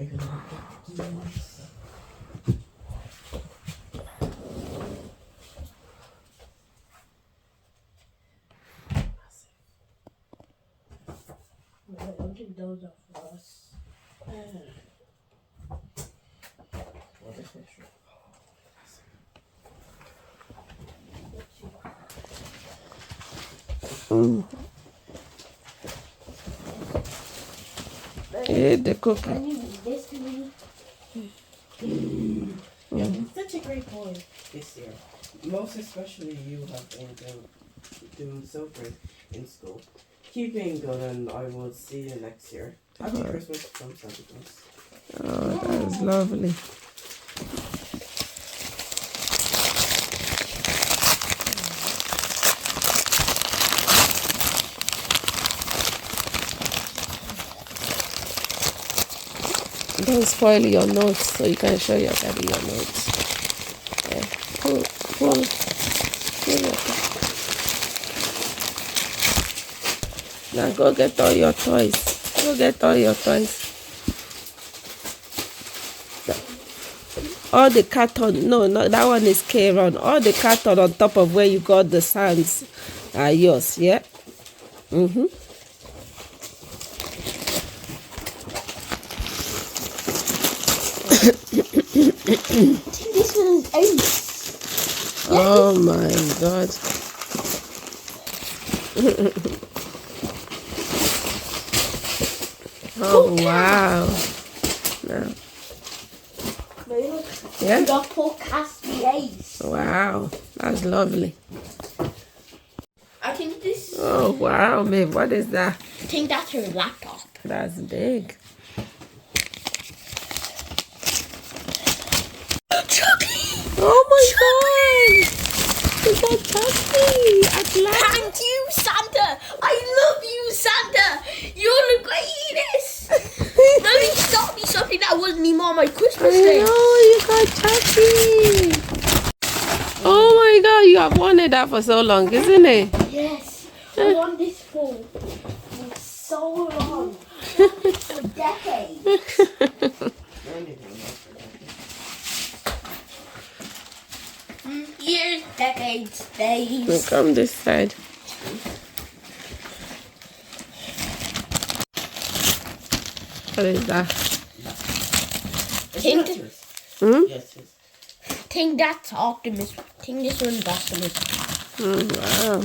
Are you gonna get the keys? I don't think those are for us. What is this? Yeah, the cookie. Yeah, it's such a great boy this year. Most especially you have been doing so great in school. Keep being good and I will see you next year. Happy Christmas from Santa Claus. Oh, that was lovely. Don't spoil your notes so you can show your daddy your notes. Yeah. Pull it. Now go get all your toys. Go get all your toys. All the carton, no, that one is Karen. All the carton on top of where you got the sands are yours, yeah? Mm-hmm. This one's ace. Oh my God. Oh wow. No. Look, Yeah? we got Paul Caspi ace. Wow. That's lovely. I think this. Oh wow, babe. What is that? I think that's her laptop. That's big. Oh my God! We got Chucky at last. Thank you, Santa. I love you, Santa. You're the greatest. No, you got me something that wasn't even on my Christmas I list. know, you got Chucky. Oh my God, you have wanted that for so long, isn't it? Yes, I want this for so long. For decades. Years, decades, days. Come this side. What is that? Think, Hmm? Yes, yes. think that's Optimus. Think this one's Optimus. Wow.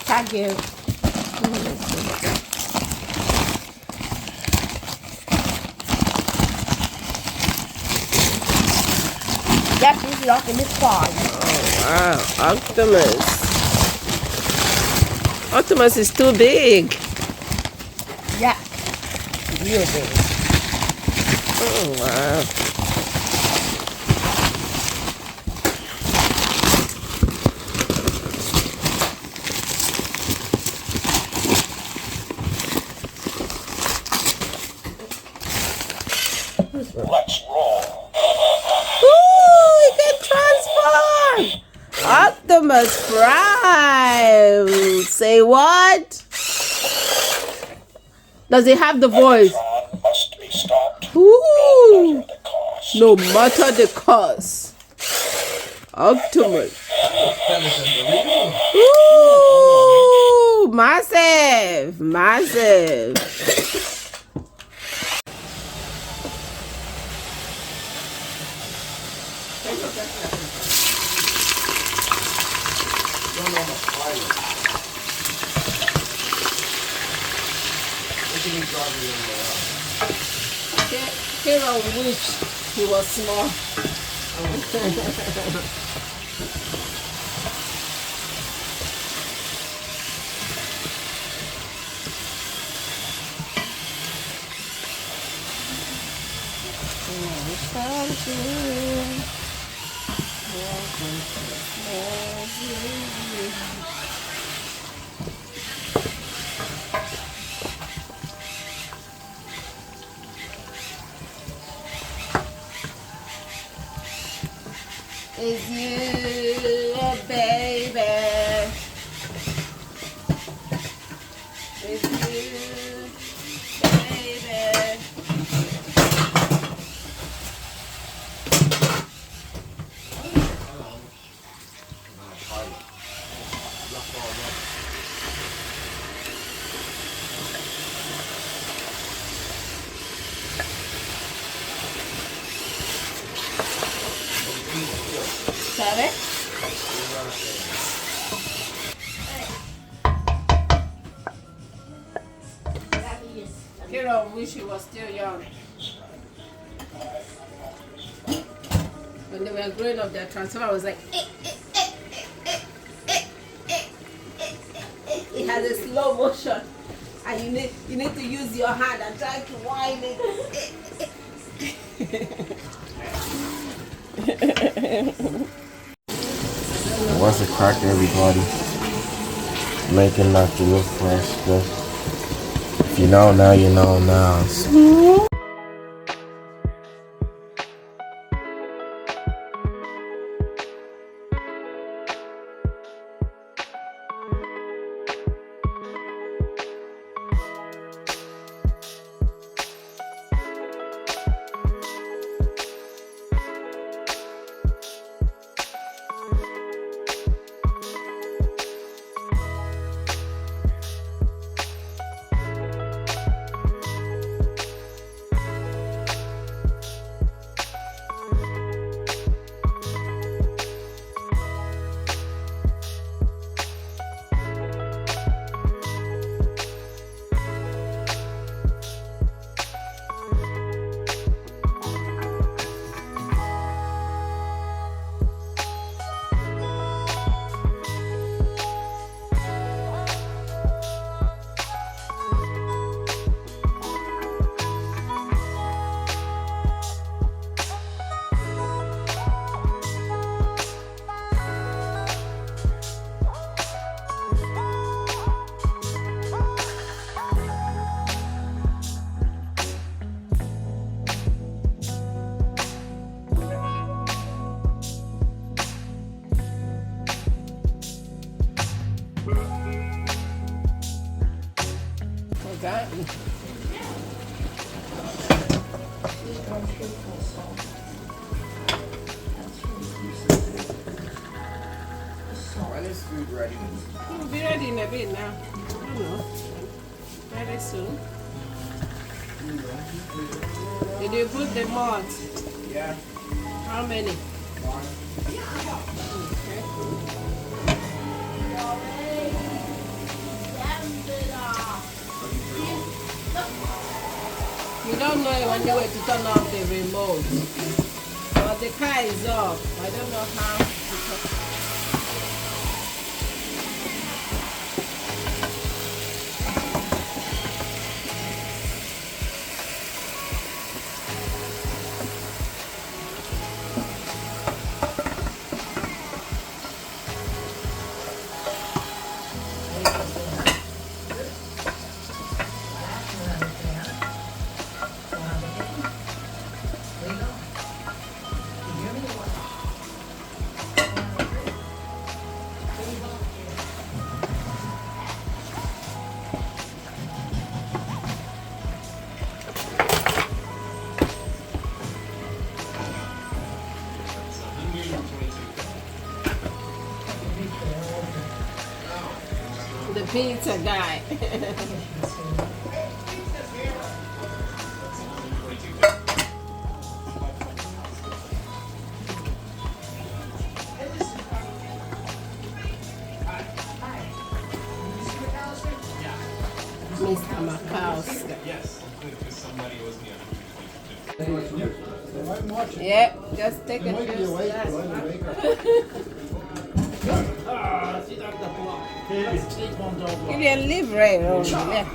Thank you. Yep, this is Optimus Prime. Wow, Optimus. Optimus is too big. Yeah, real big. Oh, wow. Let's roll. Ooh, he can transform. Optimus Prime. Say what? Does he have the voice? Tron must be stopped. Ooh, The cost. no matter the cost. Optimus. Ooh, massive, massive. Hero wished he was small. It's you, oh baby. It's you, baby. ¿Sabes? Kira wish he was still young. When they were growing up, their transformer was like, it has a slow motion, and you need to use your hand and try to wind it. What's a crack, everybody? Making that you look fresh. Good. If you know now, you know now. When is food ready? It'll be ready in a bit now. I don't know. Very soon. Did you put the mods? Yeah. How many? You don't know when you were to turn off the remote. But the car is off. I don't know how to turn. The pizza guy. Mr. Makowska. Yep, just take a few slices. You can live right on there.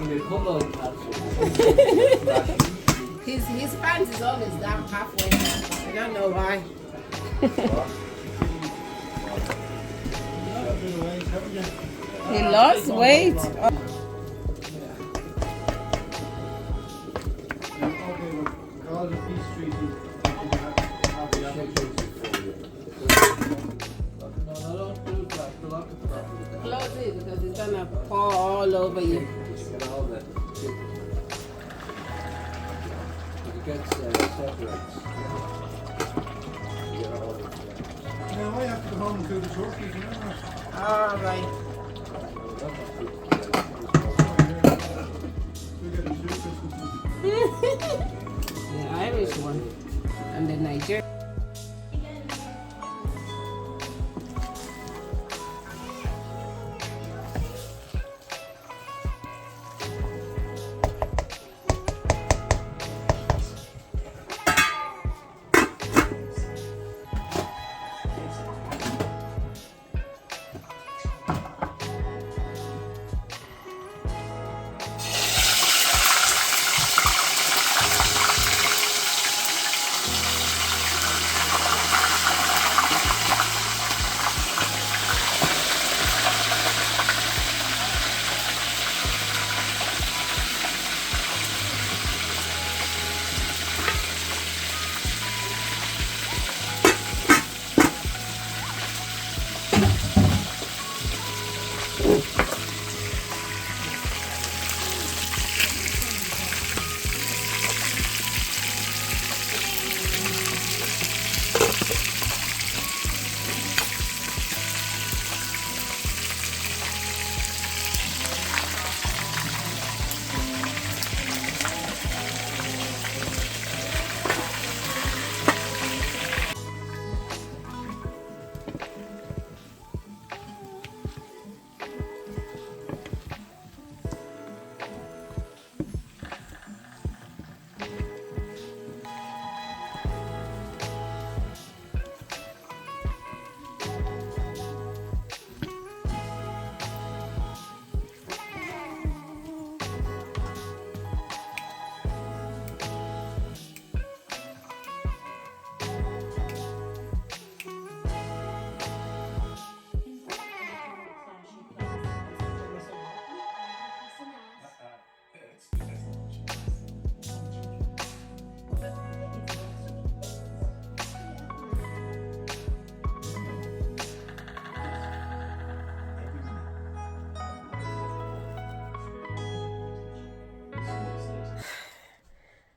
His pants is always down halfway. I don't know why. He lost weight. Call the peace treaty. about you? Get all that. It gets separates. You get all of it. Now I have to go home and do the turkeys, you know. All right. We get the soup. The Irish one and the Nigerian.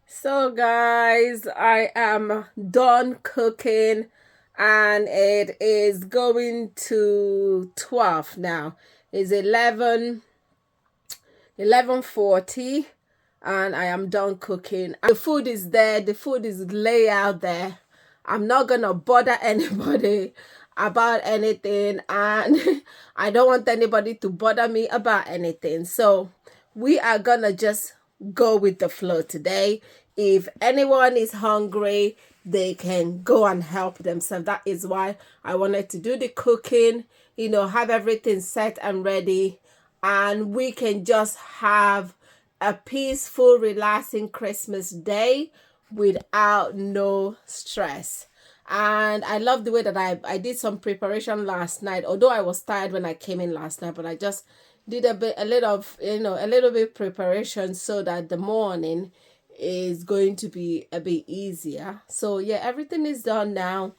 So guys, I am done cooking and it is going to 12 now. It's 11:40 and I am done cooking. The food is there, the food is laid out there. I'm not gonna bother anybody about anything, and I don't want anybody to bother me about anything. So we are gonna just go with the flow today. If anyone is hungry, they can go and help themselves. That is why I wanted to do the cooking, you know, have everything set and ready, and we can just have a peaceful, relaxing Christmas day without no stress. And I love the way that I did some preparation last night, although I was tired when I came in last night, but I just did a little bit preparation so that the morning is going to be a bit easier. So yeah, everything is done now.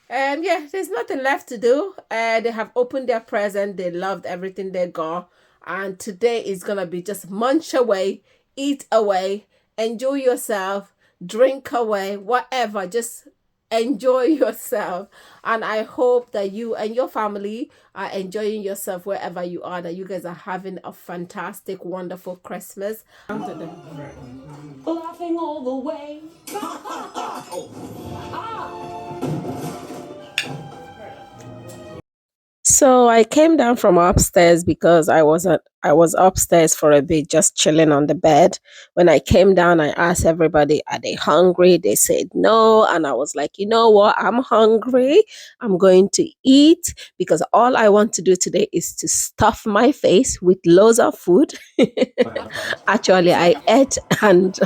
And yeah, there's nothing left to do. They have opened their present. They loved everything they got. And today is gonna be just munch away, eat away, enjoy yourself, drink away, whatever. Just enjoy yourself. And I hope that you and your family are enjoying yourself wherever you are, that you guys are having a fantastic, wonderful Christmas. Laughing all the way. So I came down from upstairs because I was upstairs for a bit, just chilling on the bed. When I came down, I asked everybody, are they hungry? They said no. And I was like, you know what? I'm hungry. I'm going to eat because all I want to do today is to stuff my face with loads of food. Actually, I ate and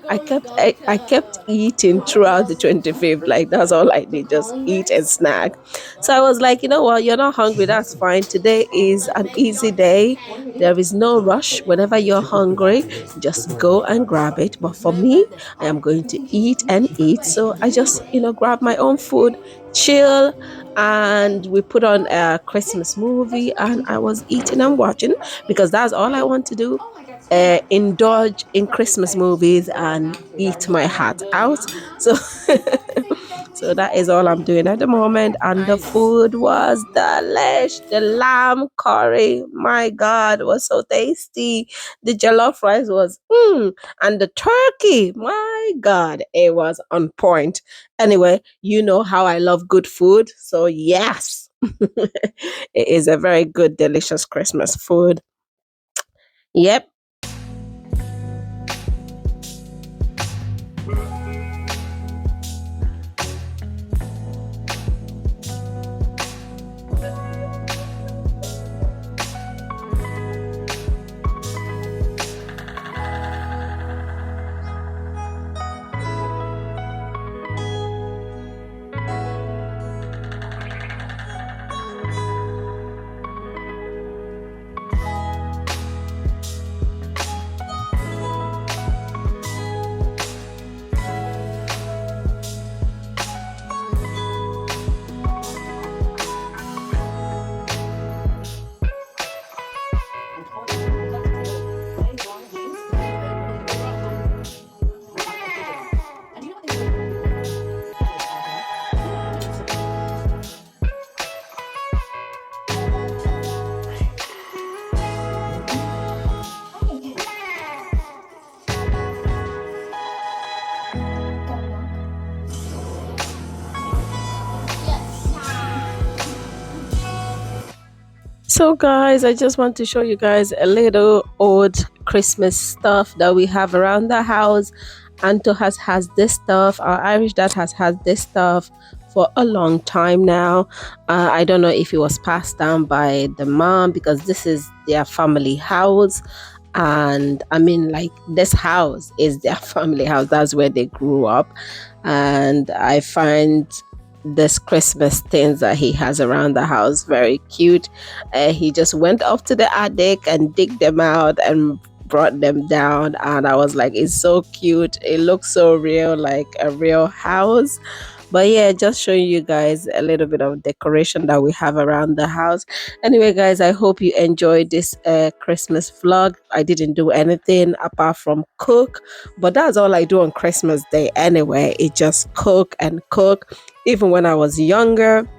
I kept eating throughout the 25th. Like that's all I did, just eat and snack. So I was like, you know what? You're not hungry. That's fine. Today is an easy day. There is no rush. Whenever you're hungry, just go and grab it. But for me, I am going to eat and eat. So I just, grab my own food, chill, and we put on a Christmas movie, and I was eating and watching because that's all I want to do. Indulge in Christmas movies and eat my heart out. So so that is all I'm doing at the moment. And the food was delish. The lamb curry, my God, was so tasty. The jollof rice was, and the turkey, my God, it was on point. Anyway, you know how I love good food. So yes, it is a very good, delicious Christmas food. Yep. So guys, I just want to show you guys a little old Christmas stuff that we have around the house. Anto has this stuff. Our Irish dad has had this stuff for a long time now. I don't know if it was passed down by the mom because this is their family house. And I mean, like, this house is their family house. That's where they grew up. And I find this Christmas things that he has around the house very cute. He just went up to the attic and dig them out and brought them down, and I was like, it's so cute. It looks so real, like a real house. But yeah, just showing you guys a little bit of decoration that we have around the house. Anyway guys, I hope you enjoyed this Christmas vlog. I didn't do anything apart from cook, but that's all I do on Christmas Day anyway. It just cook and cook. Even when I was younger,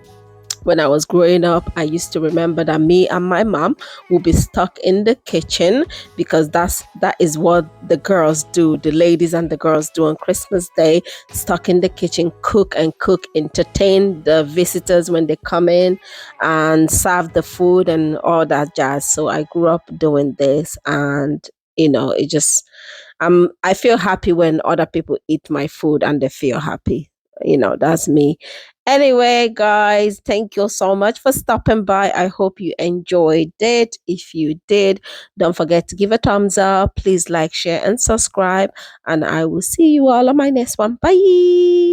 when I was growing up, I used to remember that me and my mom would be stuck in the kitchen because that is what the girls do. The ladies and the girls do on Christmas Day, stuck in the kitchen, cook and cook, entertain the visitors when they come in and serve the food and all that jazz. So I grew up doing this, and it just I feel happy when other people eat my food and they feel happy. That's me. Anyway, guys, thank you so much for stopping by. I hope you enjoyed it. If you did, don't forget to give a thumbs up. Please like, share, and subscribe. And I will see you all on my next one. Bye.